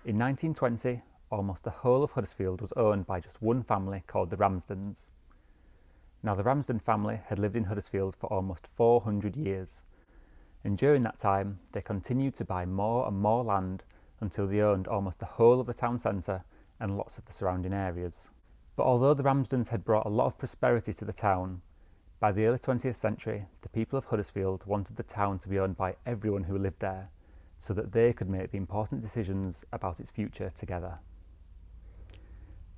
In 1920, almost the whole of Huddersfield was owned by just one family called the Ramsdens. Now, the Ramsden family had lived in Huddersfield for almost 400 years, and during that time they continued to buy more and more land until they owned almost the whole of the town centre and lots of the surrounding areas. But although the Ramsdens had brought a lot of prosperity to the town, by the early 20th century the people of Huddersfield wanted the town to be owned by everyone who lived there, so that they could make the important decisions about its future together.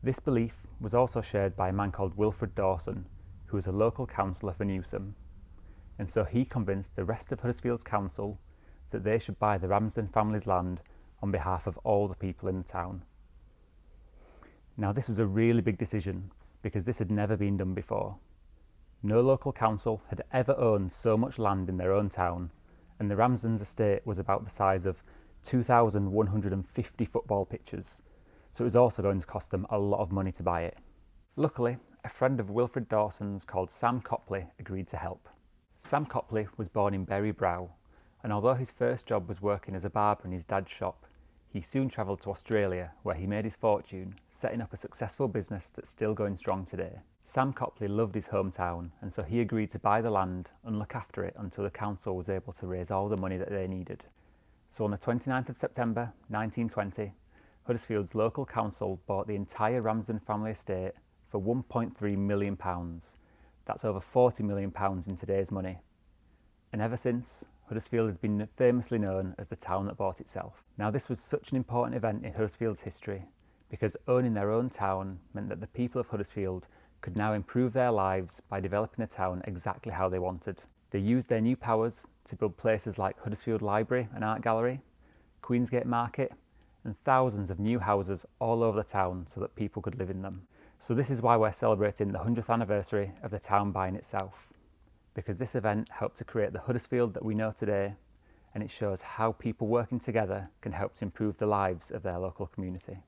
This belief was also shared by a man called Wilfred Dawson, who was a local councillor for Newsham, and so he convinced the rest of Huddersfield's council that they should buy the Ramsden family's land on behalf of all the people in the town. Now, this was a really big decision because this had never been done before. No local council had ever owned so much land in their own town, and the Ramsdens estate was about the size of 2,150 football pitches, so it was also going to cost them a lot of money to buy it. Luckily, a friend of Wilfred Dawson's called Sam Copley agreed to help. Sam Copley was born in Berry Brow, and although his first job was working as a barber in his dad's shop, he soon travelled to Australia, where he made his fortune, setting up a successful business that's still going strong today. Sam Copley loved his hometown, and so he agreed to buy the land and look after it until the council was able to raise all the money that they needed. So on the 29th of September 1920, Huddersfield's local council bought the entire Ramsden family estate for £1.3 million. That's over £40 million in today's money. And ever since, Huddersfield has been famously known as the town that bought itself. Now, this was such an important event in Huddersfield's history because owning their own town meant that the people of Huddersfield could now improve their lives by developing the town exactly how they wanted. They used their new powers to build places like Huddersfield Library and Art Gallery, Queensgate Market, and thousands of new houses all over the town so that people could live in them. So this is why we're celebrating the 100th anniversary of the town buying itself, because this event helped to create the Huddersfield that we know today, and it shows how people working together can help to improve the lives of their local community.